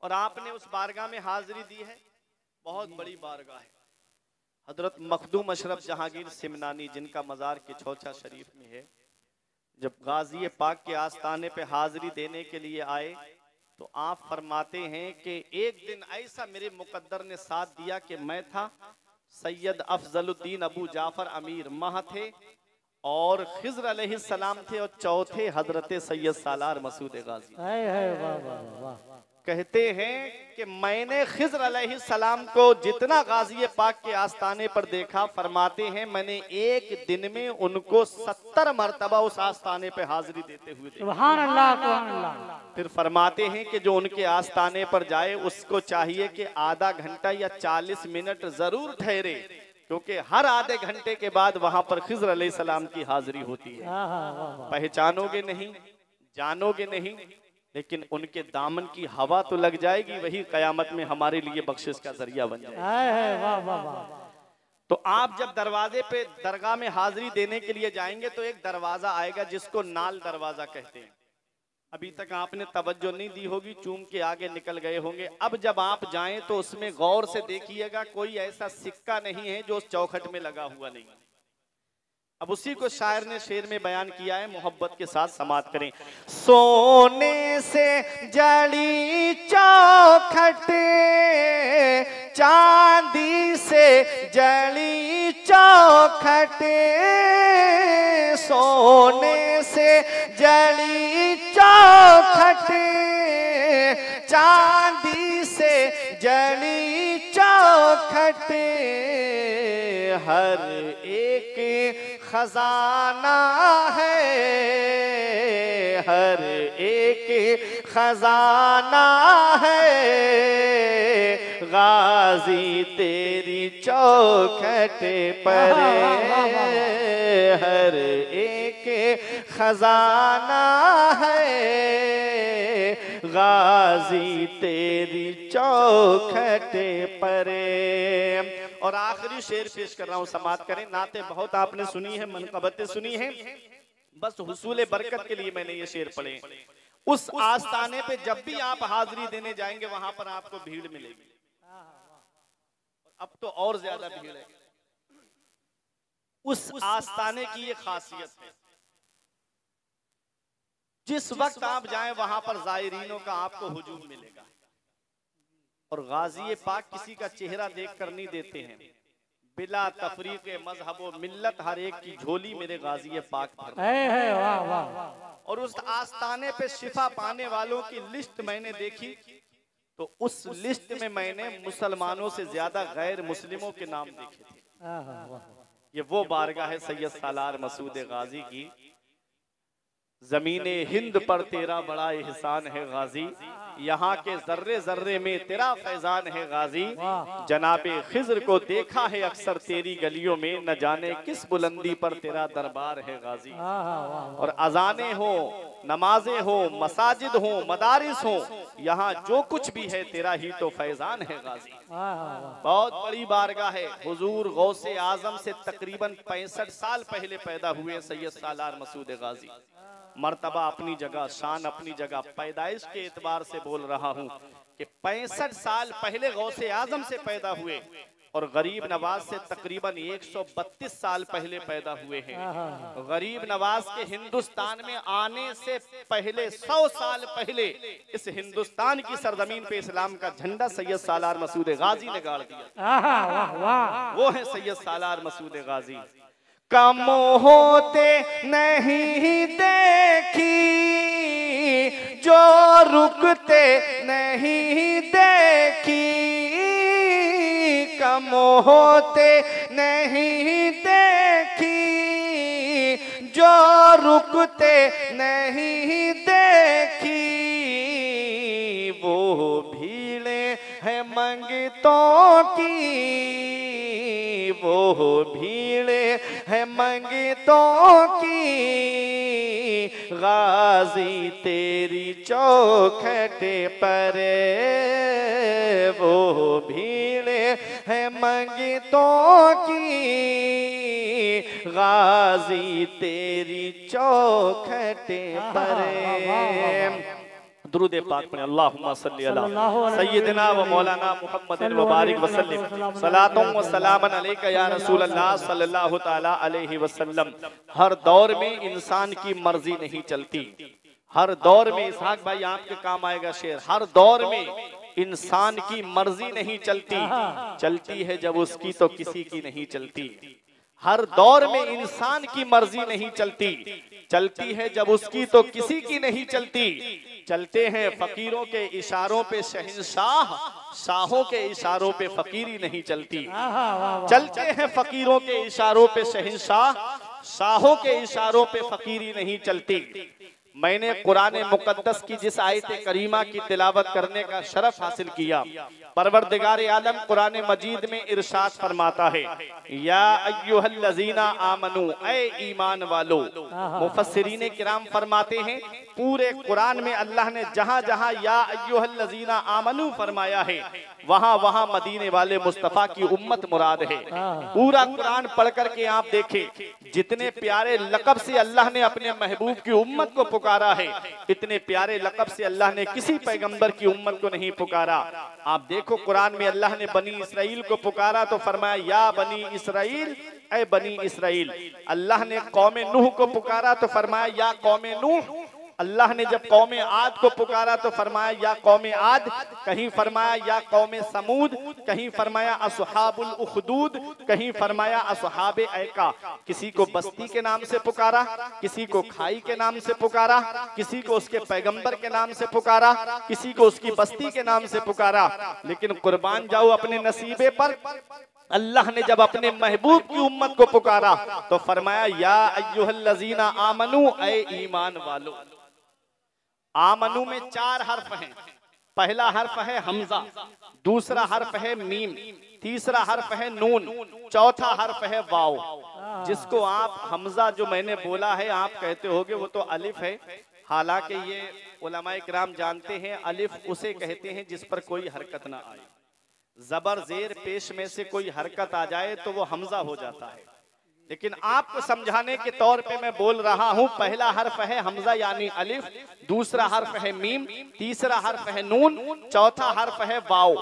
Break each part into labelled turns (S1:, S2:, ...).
S1: और आपने उस बारगाह में हाजिरी दी है। बहुत बड़ी बारगाह है। हजरत मखदूम अशरफ जहांगीर सिमनानी जिनका मज़ार के छौछा शरीफ में है, जब गाजी पाक के आस्थाने पे हाजिरी देने के लिए आए तो आप फरमाते हैं कि एक दिन ऐसा मेरे मुकद्दर ने साथ दिया कि मैं था, सैयद अफजलुद्दीन अबू जाफर अमीर माह थे और खिज़र अलैहिस्सलाम थे और चौथे हजरत सैयद सालार मसूद गाजी। कहते हैं कि मैंने खिज़र अलैहिस्सलाम को जितना गाजी पाक के आस्थाने पर देखा, फरमाते हैं मैंने एक दिन में उनको 70 मरतबा उस आस्थाने पे हाजिरी देते हुए देखा।
S2: सुभान अल्लाह, सुभान अल्लाह।
S1: फिर फरमाते हैं कि जो उनके आस्थाने पर जाए उसको चाहिए कि आधा घंटा या 40 मिनट जरूर ठहरे, क्योंकि हर आधे घंटे के बाद वहां पर खिज़र अलैहिस्सलाम की हाजिरी होती है। पहचानोगे नहीं, जानोगे नहीं, लेकिन उनके दामन की हवा तो लग जाएगी, वही कयामत में हमारे लिए बख्शिश का जरिया बन जाएगी। तो आप जब दरवाजे पे दरगाह में हाजिरी देने के लिए जाएंगे तो एक दरवाजा आएगा जिसको नाल दरवाजा कहते हैं। अभी तक आपने तवज्जो नहीं दी होगी, चूम के आगे निकल गए होंगे। अब जब आप जाएं तो उसमें गौर से देखिएगा, कोई ऐसा सिक्का नहीं है जो उस चौखट में लगा हुआ नहीं। अब उसी को शायर ने शेर में बयान किया है, मोहब्बत के साथ समात करें। सोने से जड़ी चौखट, चांदी से जड़ी चौखट, सोने से जड़ी चौखट, चांदी से जड़ी चौखट, हर एक खजाना है, हर एक खजाना है, गाजी तेरी चौखट पर, हर एक खजाना है, गाजी तेरी चौखट पर। और आखिरी शेर पेश कर रहा हूं, समात करें। नाते बहुत आपने सुनी है, मनकबतें सुनी है, बस हुसूल बरकत के लिए मैंने ये शेर पढ़े। उस आस्थाने पे जब भी आप हाजिरी देने जाएंगे वहां पर आपको भीड़ मिलेगी। अब तो और ज्यादा भीड़ है। उस आस्थाने की ये खासियत है, जिस वक्त आप जाएं वहां पर जायरीनों का आपको हुजूम मिलेगा। और गाजी पाक किसी का चेहरा देखकर नहीं देते हैं, बिला तफरीक मजहब व मिल्लत हर एक की झोली मेरे गाजी पाक भर है। वाह वाह। और उस आस्थाने पे शिफा पाने वालों की लिस्ट मैंने देखी तो उस लिस्ट में मैंने मुसलमानों से ज्यादा गैर मुस्लिमों के नाम देखे थे। ये वो बारगाह है सैयद सालार मसूद गाजी की। जमीने हिंद पर तेरा बड़ा एहसान है गाजी, यहाँ के जर्रे जर्रे में तेरा फैजान है गाजी। जनाबे खिज़र को देखा है अक्सर तेरी गलियों में, न जाने किस बुलंदी पर तेरा दरबार है गाजी। और अजाने हो, नमाजें हो, मसाजिद हो, मदारिस हो, यहाँ जो कुछ भी है तेरा ही तो फैजान है गाजी। बहुत बड़ी बारगाह है। हुजूर गौसे आजम से तकरीबन 65 साल पहले पैदा हुए सैयद सालार मसूद गाजी। मर्तबा अपनी जगह, शान अपनी जगह। पैदाइश के एतबार से बोल रहा हूँ कि 65 साल पहले गौसे आजम से पैदा हुए और गरीब नवाज से तकरीबन 132 साल पहले पैदा हुए हैं। गरीब नवाज के हिंदुस्तान में आने से पहले 100 साल पहले इस हिंदुस्तान की सरजमीन पे इस्लाम का झंडा सैयद सालार मसूद गाजी ने गाड़ दिया। वो है सैयद सालार मसूद गाजी। कम होते नहीं देखी, जो रुकते नहीं देखी, कम होते नहीं देखी, जो रुकते नहीं देखी, वो भीड़े है मंगतों की, वो भीड़े है मंगतों की, गाजी तेरी चौखट पर, वो भीड़े है मंगतों की, गाजी तेरी चौखट पर। दुरूद पाक पढ़ें। अल्लाहुम्मा सल्ली अला सय्यिदिना व मौलाना मुहम्मदिन व बारिक वसल्लिम सलातुम व सलामन अलैका या रसूल अल्लाह सल्लल्लाहु तआला अलैहि वसल्लम। हर दौर में इंसान की मर्जी नहीं चलती, हर दौर में, इसहाक भाई आपके काम आएगा शेर, हर दौर में इंसान की मर्जी नहीं चलती, चलती है जब उसकी तो किसी की नहीं चलती। हर दौर में इंसान की मर्जी नहीं चलती, चलती है जब उसकी तो किसी की नहीं चलती। चलते हैं फकीरों के इशारों पे शहंशाह, शाहों के इशारों पे फकीरी नहीं चलती। चलते हैं फकीरों के इशारों पे शहंशाह, शाहों के इशारों पे फकीरी नहीं चलती। मैंने कुरान मुकद्दस की जिस आयत करीमा की तिलावत करने का शरफ हासिल किया, परवरदिगार आलम कुरान मजीद में इरशाद फरमाता है, या अय्युहल्लज़ीना आमनू, ऐ ईमान वालो। मुफस्सिरीन किराम फरमाते हैं पूरे कुरान में अल्लाह ने जहां जहां या अय्युहल्लज़ीना आमनू फरमाया है, वहां वहां मदीने वाले मुस्तफा की उम्मत मुराद है। पूरा कुरान पढ़ करके आप देखें जितने प्यारे लक़ब से अल्लाह ने अपने महबूब की उम्मत को पुकारा है, इतने प्यारे लक़ब से अल्लाह ने किसी पैगंबर की उम्मत को नहीं पुकारा। आप देखो कुरान में अल्लाह ने बनी इसराइल को पुकारा तो फरमाया या बनी इसराइल, ऐ बनी इसराइल। अल्लाह ने कौम नूह को पुकारा तो फरमाया या कौम नूह। अल्लाह ने जब कौम आद को पुकारा तो फरमाया या कौम आद, कहीं फरमाया या कौम समूद, कहीं फरमाया असहाबुल उखदूद, कहीं फरमाया असहाबे ऐका। किसी को बस्ती के नाम से पुकारा, किसी को खाई के नाम से पुकारा, किसी को उसके पैगंबर के नाम से पुकारा, किसी को उसकी बस्ती के नाम से पुकारा। लेकिन कुर्बान जाओ अपने नसीबे पर, अल्लाह ने जब अपने महबूब की उम्मत को पुकारा तो फरमाया या अय्युहल्लज़ीना आमनू, ऐ ईमान वालो। आमनू में 4 हर्फ हैं। पहला हर्फ है हमजा, दूसरा हर्फ है मीम, तीसरा हर्फ है नून, चौथा हर्फ है वाव। जिसको आप हमजा जो मैंने बोला है आप कहते होगे वो तो अलिफ है, हालांकि ये उलमाए किराम जानते हैं अलिफ उसे कहते हैं जिस पर कोई हरकत ना आए। जबर जेर पेश में से कोई हरकत आ जाए तो वो हमजा हो जाता है। लेकिन आपको समझाने के तौर पे मैं बोल रहा हूं, पहला हर्फ है हमजा यानी अलिफ, दूसरा हर्फ है मीम, तीसरा हर्फ है नून, चौथा हर्फ है वाव।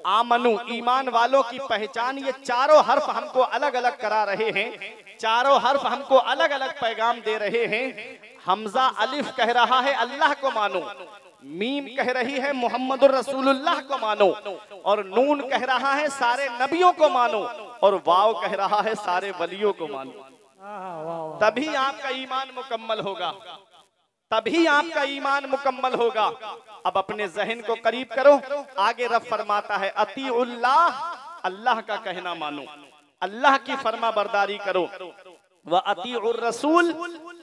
S1: आमनु, ईमान वालों की पहचान। ये चारों हर्फ हमको अलग अलग करा रहे हैं, चारों हर्फ हमको अलग अलग पैगाम दे रहे हैं। हमजा अलिफ कह रहा है अल्लाह को मानो, मीम कह रही है मोहम्मदुर रसूलुल्लाह को मानो, और नून कह रहा है सारे नबियों को मानो, और वाव कह रहा है सारे वलियों को मानो। तभी आपका ईमान मुकम्मल होगा, तभी आपका ईमान मुकम्मल होगा। अब अपने जहन को करीब करो, आगे रब फरमाता है अतीउल्लाह, अल्लाह का कहना मानो, अल्लाह की फरमा बरदारी करो। व अतीउर रसूल,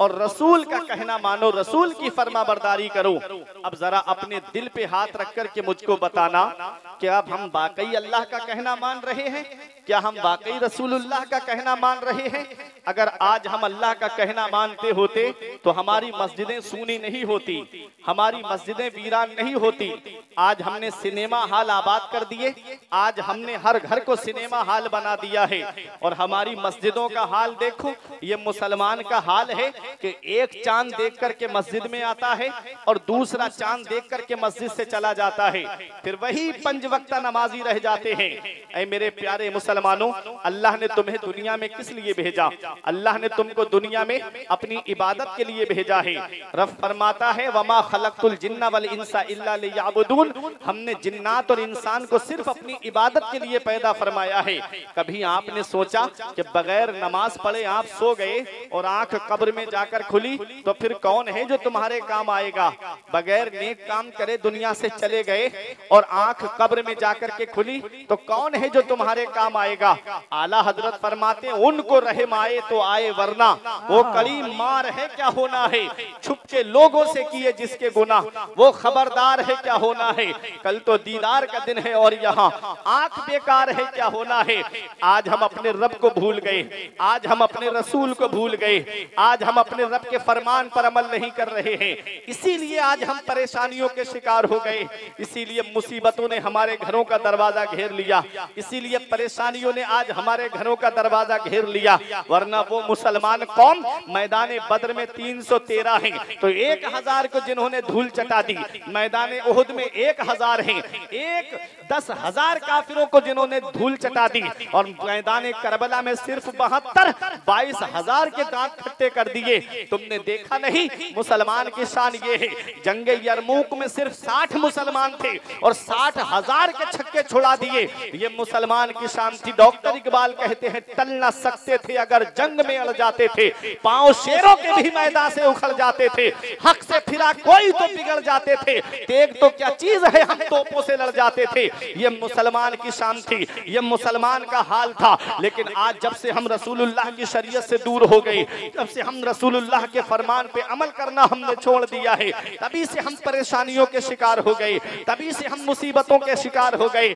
S1: और रसूल का कहना मानो, रसूल की फरमा बरदारी करो। अब जरा अपने दिल पे हाथ रख कर के मुझको बताना कि अब हम वाकई अल्लाह का कहना मान रहे हैं? क्या हम वाकई रसूलुल्लाह का कहना मान रहे हैं? अगर आज हम अल्लाह का कहना मानते होते तो हमारी मस्जिदें सूनी नहीं होती, हमारी मस्जिदें वीरान नहीं होती। आज हमने सिनेमा हॉल आबाद कर दिए, आज हमने हर घर को सिनेमा हॉल बना दिया है। और हमारी मस्जिदों का हाल देखो, ये मुसलमान का हाल है कि एक चांद देख करके मस्जिद में आता है और दूसरा चांद देख करके मस्जिद से चला जाता है, फिर वही 5 वक्ता नमाजी रह जाते हैं। ऐ मेरे प्यारे मुसलमानों, अल्लाह ने तुम्हें दुनिया में किस लिए भेजा? अल्लाह ने तुमको दुनिया में अपनी इबादत के लिए भेजा है। रब फरमाता है वमा खलक़तुल जिन्ना वल इंसा इल्ला लियअबुदून, हमने जिन्नात और इंसान को सिर्फ अपनी इबादत के लिए पैदा फरमाया है। कभी आपने सोचा कि बगैर नमाज पढ़े आप सो गए और आंख कब्र में जाकर खुली तो फिर कौन है जो तुम्हारे काम आएगा? बगैर नेक काम करे दुनिया से चले गए और आंख कब्र में जाकर के खुली तो कौन है जो तुम्हारे काम आएगा? आला हजरत फरमाते उनको रहम आए तो आए, वरना वो करीम मार है क्या होना है। छुप के लोगों से किए जिसके गुनाह, वो खबरदार है क्या होना है। कल तो दीदार का दिन है और यहाँ आंख बेकार है क्या होना है। आज हम अपने रब को भूल गए, आज हम अपने रसूल को भूल गए, आज हम अपने रब के फरमान पर अमल नहीं कर रहे हैं। इसीलिए आज हम परेशानियों के शिकार हो गए, इसीलिए मुसीबतों ने हमारे घरों का दरवाजा घेर लिया, इसीलिए परेशानियों ने आज हमारे घरों का दरवाजा घेर लिया। वरना वरना वो मुसलमान कौम मैदान बद्र में 313 हैं, तो 1000 को जिन्होंने धूल चटा दी, मैदान उहुद में 1000 हैं, 10,000 काफिरों को जिन्होंने धूल चटा दी, और मैदान करबला में सिर्फ 22,000 के दांत खट्टे कर दिए। तुमने देखा नहीं मुसलमान की शान ये है, जंगे यरमूक में सिर्फ 60 मुसलमान थे और 60,000 के छक्के छुड़ा दिए। ये मुसलमान की शान थी। डॉक्टर इकबाल कहते हैं टल न सकते थे अगर जंग में अड़ जाते थे, पांव शेरों के भी मैदान से उखड़ जाते थे, हक से फिरा कोई तो बिगड़ जाते थे, तेग तो क्या चीज है हम तोपों से लड़ जाते थे। ये मुसलमान की शान थी, ये मुसलमान का हाल था। लेकिन आज जब से हम रसूलुल्लाह की शरीयत से दूर हो गए, जब से हम रसूलुल्लाह के फरमान पे अमल करना हमने छोड़ दिया है, तभी से हम परेशानियों के शिकार हो गए, तभी से हम मुसीबतों के शिकार हो गए।